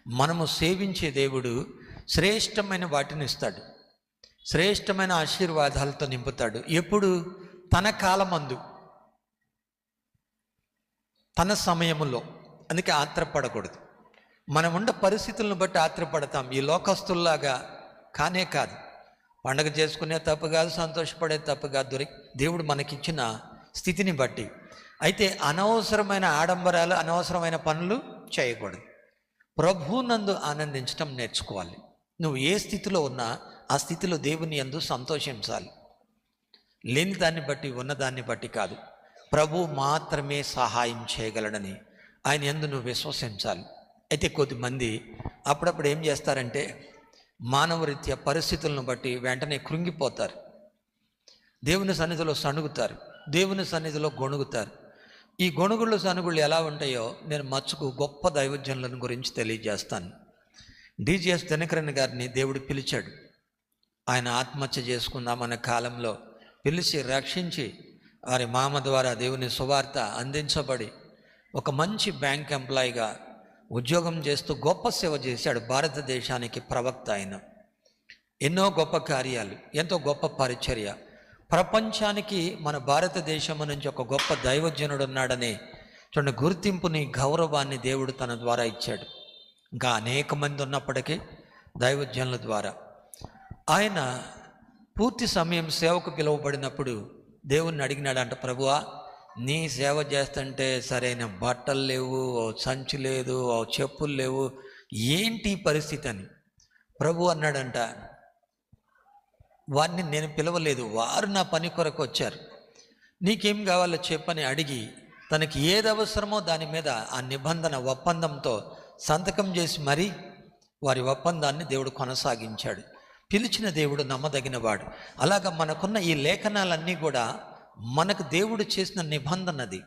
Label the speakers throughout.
Speaker 1: మనము సేవించే దేవుడు శ్రేష్టమైన వాటిని ఇస్తాడు, శ్రేష్టమైన ఆశీర్వాదాలతో నింపుతాడు. ఎప్పుడు? తన కాలమందు, తన సమయములో. అందుకే ఆత్రపడకూడదు. మనం ఉండే పరిస్థితులను బట్టి ఆత్రపడతాం. ఈ లోకస్తుల్లాగా కానే కాదు. పండగ చేసుకునే తప్పు కాదు, సంతోషపడే తప్పు కాదు, దేవుడు మనకిచ్చిన స్థితిని బట్టి. అయితే అనవసరమైన ఆడంబరాలు, అనవసరమైన పనులు చేయకూడదు. ప్రభువునందు ఆనందించడం నేర్చుకోవాలి. నువ్వు ఏ స్థితిలో ఉన్నా ఆ స్థితిలో దేవుని యందు సంతోషించాలి. లేని దాన్ని బట్టి, ఉన్నదాన్ని బట్టి కాదు. ప్రభువు మాత్రమే సహాయం చేయగలడని ఆయన యందు నువ్వు విశ్వసించాలి. అయితే కొద్దిమంది అప్పుడప్పుడు ఏం చేస్తారంటే మానవరీత్యా పరిస్థితులను బట్టి వెంటనే కృంగిపోతారు, దేవుని సన్నిధిలో సణుగుతారు, దేవుని సన్నిధిలో గొణుగుతారు. ఈ గొణుగుళ్ళు సణుగుళ్ళు ఎలా ఉంటాయో నేను మచ్చుకు గొప్ప దైవజనులను గురించి తెలియజేస్తాను. డిజిఎస్ దినకరన్ గారిని దేవుడు పిలిచాడు. ఆయన ఆత్మహత్య చేసుకుందామన్న కాలంలో పిలిచి రక్షించి వారి మామ ద్వారా దేవుని సువార్త అందించబడి ఒక మంచి బ్యాంక్ ఎంప్లాయీగా ఉద్యోగం చేస్తూ గొప్ప సేవ చేశాడు. భారతదేశానికి ప్రవక్త ఆయన. ఎన్నో గొప్ప కార్యాలు, ఎంతో గొప్ప పరిచర్య. ప్రపంచానికి మన భారతదేశం నుంచి ఒక గొప్ప దైవజనుడు ఉన్నాడనే చూడండి గుర్తింపుని, గౌరవాన్ని దేవుడు తన ద్వారా ఇచ్చాడు. ఇంకా అనేక మంది ఉన్నప్పటికీ దైవజనుల ద్వారా ఆయన పూర్తి సమయం సేవకు పిలువబడినప్పుడు దేవుణ్ణి అడిగినాడంట, ప్రభువా నీ సేవ చేస్తుంటే సరైన బట్టలు లేవు, సంచి లేదు, చెప్పులు లేవు, ఏంటి పరిస్థితి అని. ప్రభు అన్నాడంట, వారిని నేను పిలవలేదు, వారు నా పని కొరకు వచ్చారు, నీకేం కావాలో చెప్పని అడిగి తనకి ఏది అవసరమో దాని మీద ఆ నిబంధన ఒప్పందంతో సంతకం చేసి మరీ వారి ఒప్పందాన్ని దేవుడు కొనసాగించాడు. పిలిచిన దేవుడు నమ్మదగినవాడు. అలాగా మనకున్న ఈ లేఖనాలన్నీ కూడా మనకు దేవుడు చేసిన నిబంధనది.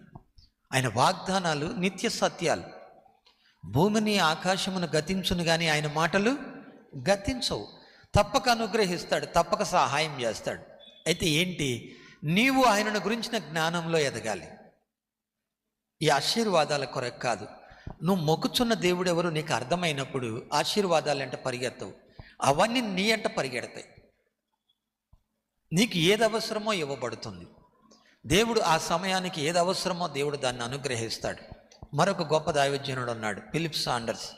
Speaker 1: ఆయన వాగ్దానాలు నిత్య సత్యాలు. భూమిని ఆకాశమును గతించును కానీ ఆయన మాటలు గతించవు. తప్పక అనుగ్రహిస్తాడు, తప్పక సహాయం చేస్తాడు. అయితే ఏంటి? నీవు ఆయనను గురించిన జ్ఞానంలో ఎదగాలి. ఈ ఆశీర్వాదాల కొరకు కాదు. నువ్వు మొక్కుచున్న దేవుడు ఎవరు నీకు అర్థమైనప్పుడు ఆశీర్వాదాలంటే పరిగెత్తవు, అవన్నీ నీ అంట పరిగెడతాయి. నీకు ఏది అవసరమో ఇవ్వబడుతుంది. దేవుడు ఆ సమయానికి ఏది అవసరమో దేవుడు దాన్ని అనుగ్రహిస్తాడు. మరొక గొప్ప దైవజనుడు ఉన్నాడు, ఫిలిప్ సాండర్స్.